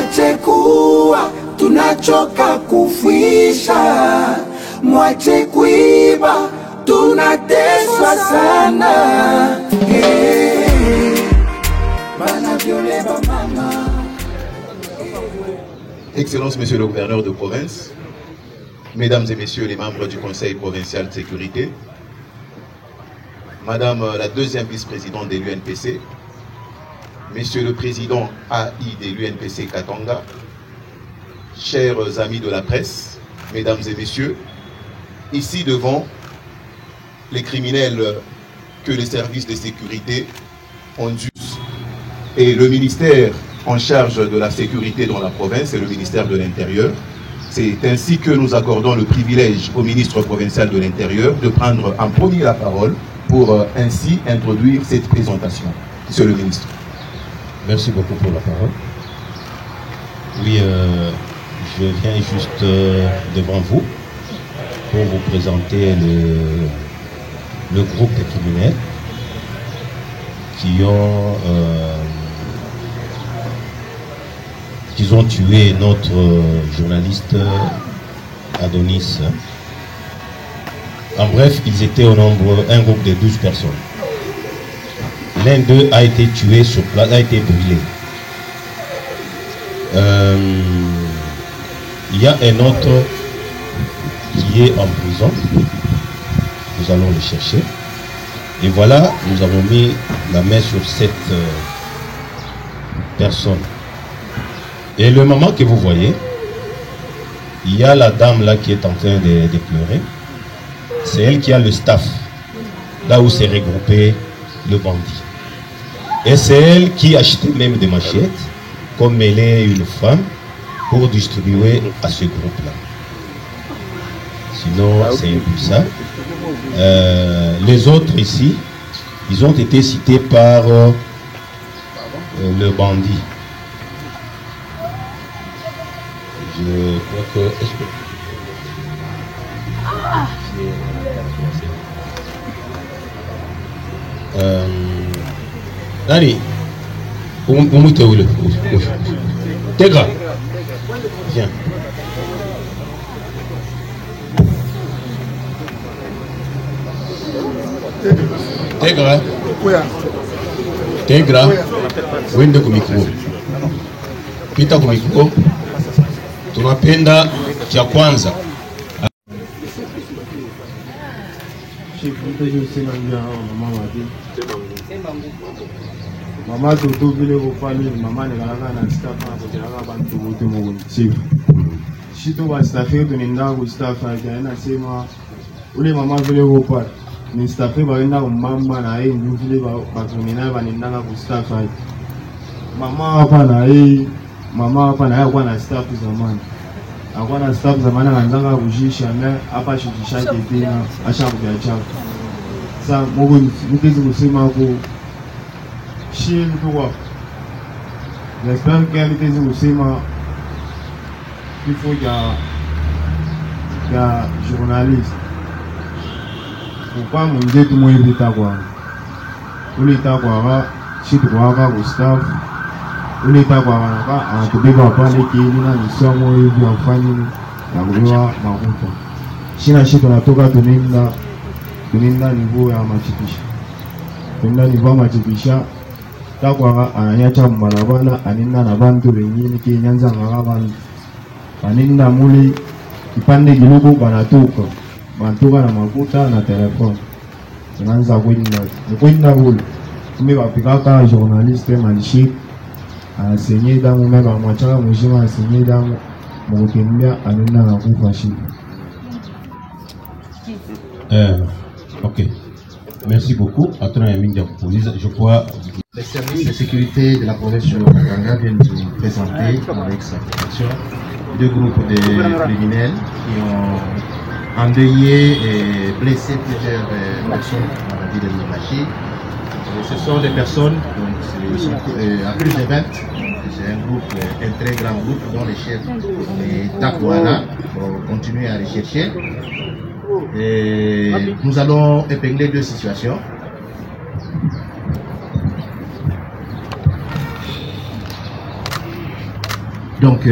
mwache kuwa tunachoka kufisha, mwache kuiba tunateswa sana. Bana viole ba mama. Excellences, Monsieur le gouverneur de province, Mesdames et Messieurs les membres du Conseil provincial de sécurité, Madame la deuxième vice-présidente de l'UNPC, Monsieur le président AI de l'UNPC Katanga, chers amis de la presse, Mesdames et Messieurs, ici devant les criminels que les services de sécurité ont dû et le ministère en charge de la sécurité dans la province et le ministère de l'Intérieur. C'est ainsi que nous accordons le privilège au ministre provincial de l'Intérieur de prendre en premier la parole pour ainsi introduire cette présentation. Monsieur le ministre. Merci beaucoup pour la parole. Oui, je viens juste devant vous pour vous présenter le groupe de criminels qui ont tué notre journaliste Adonis. En bref, ils étaient au nombre, un groupe de 12 personnes. L'un d'eux a été tué sur place, a été brûlé. Il y a un autre qui est en prison. Nous allons le chercher. Et voilà, nous avons mis la main sur cette personne. Et le moment que vous voyez, il y a la dame là qui est en train de pleurer. C'est elle qui a le staff, là où s'est regroupé le bandit. Et c'est elle qui a acheté même des machettes, comme elle est une femme, pour distribuer à ce groupe-là. Sinon, c'est un peu ça. Les autres ici, ils ont été cités par le bandit. Je crois que... Allez, Tegra, viens. Tegra, Tegra, wende ku micro. Pita ku micro. Tunapenda cha kwanza. Mama toto vile kufanya mama ni kalaka na staff na kutelaka bantu wote mu chief. Shito wa staff yetu ni ndangu staff yake anasema ule mama vile kupata ni staff baenda mama na yeye ndio vile batumina banendanga ku staff yake. Mama hapa na yeye kwa na staff zamani. Akwa na staff zamani anaanza kujisha na hapa shikisha tena acha kujacha. Sasa Mungu mtezi kusema kwa Chien toi. J'espère qu'elle était aussi il faut qu'il y a journaliste. Pourquoi mon Dieu tout le monde est à quoi? On est à quoi? Si tu vois pas au staff, on est à quoi? Ah, tu peux pas parler qui est là, nous sommes en famille, la gloire, ma route. Si la chute on a tout à donner là niveau à Machipisha. Donner niveau à Machipisha. Takwara ananyacha mbalabala aninda na bantu wengine kinyanza ngarabantu aninda muli kipande kidogo banatoka na mafuta na telefone tunaanza kwenda ule kumbe bapikaka journaliste malishi asenye damu meba mwachaka mujima asenye damu mukutembea aninda na kufa shi. Ok. Merci beaucoup. Je crois. Les services de sécurité de la province de Katanga viennent de présenter avec satisfaction deux groupes de criminels qui ont endeuillé et blessé plusieurs personnes dans la ville de Lubashi. Ce sont des personnes, à plus de 20, c'est un groupe, un très grand groupe dont le chef est Takwara, pour continuer à rechercher. Et nous allons épingler deux situations. Donc,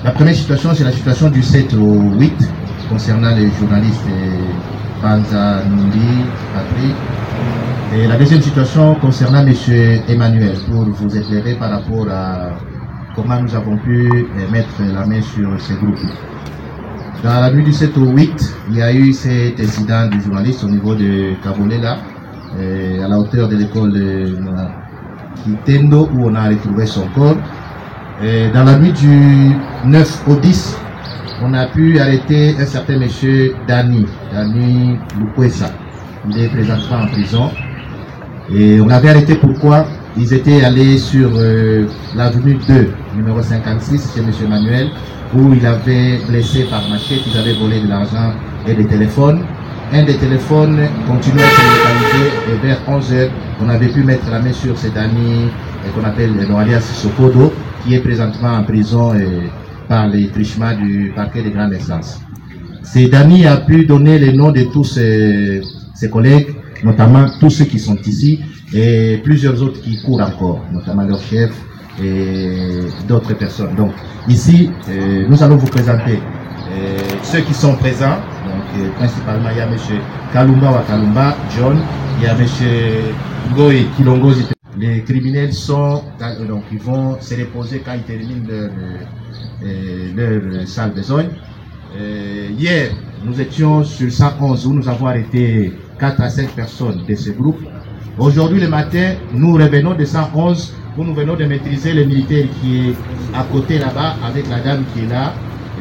la première situation, c'est la situation du 7 au 8, concernant les journalistes Panza, Nundi, Patrick. Et la deuxième situation concernant M. Emmanuel, pour vous éclairer par rapport à comment nous avons pu mettre la main sur ces groupes. Dans la nuit du 7 au 8, il y a eu cet incident du journaliste au niveau de Kabolela, à la hauteur de l'école de Kitendo, où on a retrouvé son corps. Et dans la nuit du 9 au 10, on a pu arrêter un certain monsieur Dani Lukwesa. Il est présentement en prison. Et on l'avait arrêté pourquoi ils étaient allés sur l'avenue 2, numéro 56, chez monsieur Manuel, où il avait blessé par machette, ils avaient volé de l'argent et des téléphones. Un des téléphones continuait à se localiser et vers 11h, on avait pu mettre la main sur cet ami qu'on appelle alias Sokodo, qui est présentement en prison par les trichements du parquet de grande instance. C'est Dani a pu donner les noms de tous ses collègues, notamment tous ceux qui sont ici et plusieurs autres qui courent encore, notamment leur chef et d'autres personnes. Donc ici, nous allons vous présenter ceux qui sont présents. Donc principalement, il y a M. Kalumba Wakalumba, John, il y a M. Ngoy Kilongozi. Les criminels sont, donc ils vont se reposer quand ils terminent leur salle besogne. Hier, nous étions sur 111 où nous avons arrêté 4 à 5 personnes de ce groupe. Aujourd'hui, le matin, nous revenons de 111 où nous venons de maîtriser le militaire qui est à côté là-bas avec la dame qui est là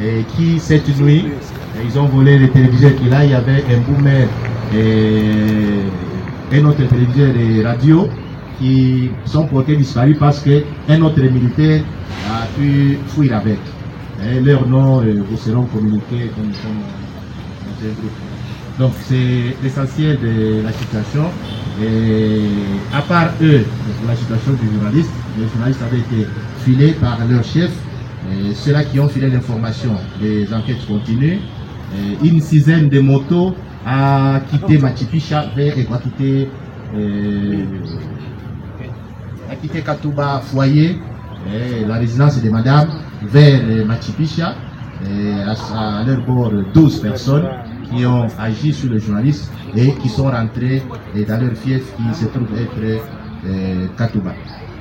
et qui, cette nuit, ils ont volé le téléviseur qui est là. Il y avait un boomer et un autre téléviseur de radio qui sont portés disparus parce qu'un autre militaire a pu fuir avec. Et leurs noms vous seront communiqués comme dans un groupe. Donc c'est l'essentiel de la situation. Et à part eux, pour la situation du journaliste, les journalistes avaient été filés par leur chef. Ceux-là qui ont filé l'information, les enquêtes continuent. Une sixième de motos a quitté Machipicha vers et a quitté Katouba Foyer, la résidence de madame, vers Machipicha. À leur bord 12 personnes qui ont agi sur le journaliste et qui sont rentrés dans leur fief qui se trouve être Katouba.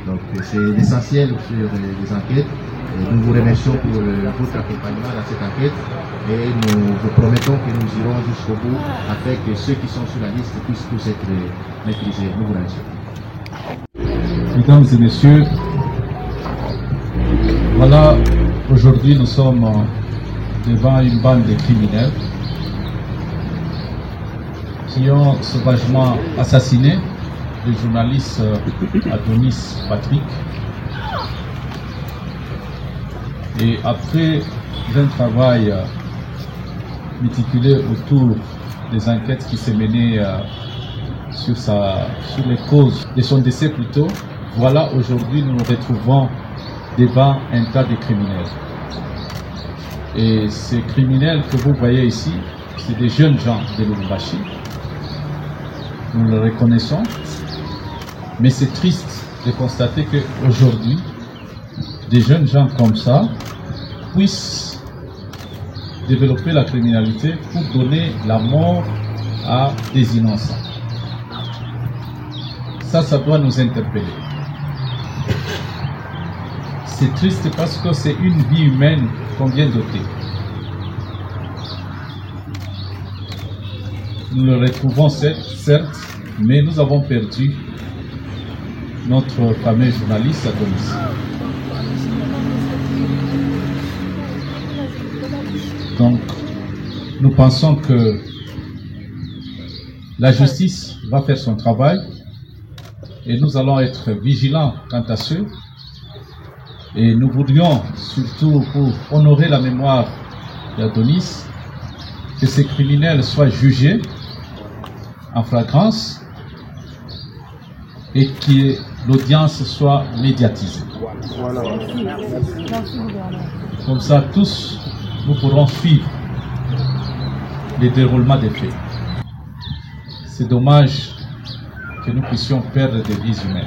Donc c'est l'essentiel sur les enquêtes. Et nous vous remercions pour votre accompagnement dans cette enquête et nous vous promettons que nous irons jusqu'au bout afin que ceux qui sont sur la liste puissent tous être maîtrisés. Nous vous remercions. Mesdames et messieurs, voilà, aujourd'hui nous sommes devant une bande de criminels qui ont sauvagement assassiné le journaliste Adonis Patrick. Et après un travail méticuleux autour des enquêtes qui s'est menées sur les causes de son décès plutôt, voilà, aujourd'hui nous nous retrouvons devant un tas de criminels. Et ces criminels que vous voyez ici, c'est des jeunes gens de Lubumbashi. Nous le reconnaissons, mais c'est triste de constater qu'aujourd'hui, des jeunes gens comme ça puissent développer la criminalité pour donner la mort à des innocents. Ça doit nous interpeller. C'est triste parce que c'est une vie humaine qu'on vient d'ôter. Nous le retrouvons certes, mais nous avons perdu notre fameux journaliste Adonis. Donc, nous pensons que la justice va faire son travail et nous allons être vigilants quant à ceux. Et nous voudrions, surtout pour honorer la mémoire d'Adonis, que ces criminels soient jugés en flagrance et que l'audience soit médiatisée. Comme ça, tous, nous pourrons suivre le déroulement des faits. C'est dommage que nous puissions perdre des vies humaines.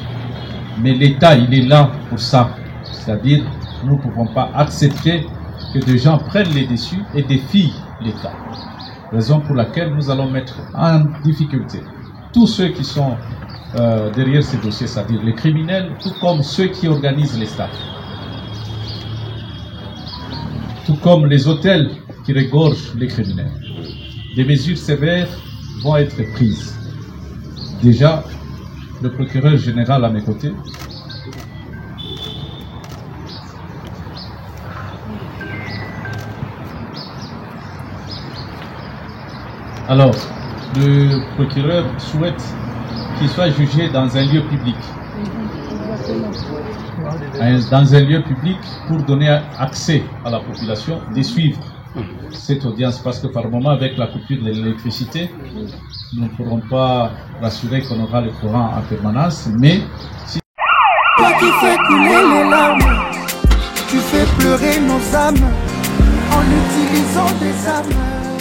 Mais l'État, il est là pour ça. C'est-à-dire Nous ne pouvons pas accepter que des gens prennent les dessus et défient l'État. Raison pour laquelle nous allons mettre en difficulté tous ceux qui sont derrière ces dossiers, c'est-à-dire les criminels, tout comme ceux qui organisent les staffs. Tout comme les hôtels qui regorgent les criminels. Des mesures sévères vont être prises. Déjà, le procureur général à mes côtés alors, le procureur souhaite qu'il soit jugé dans un lieu public. Dans un lieu public pour donner accès à la population de suivre cette audience, parce que par moment, avec la coupure de l'électricité, nous ne pourrons pas rassurer qu'on aura le courant en permanence, mais si... Toi qui fais couler les larmes, tu fais pleurer nos âmes en utilisant des armes.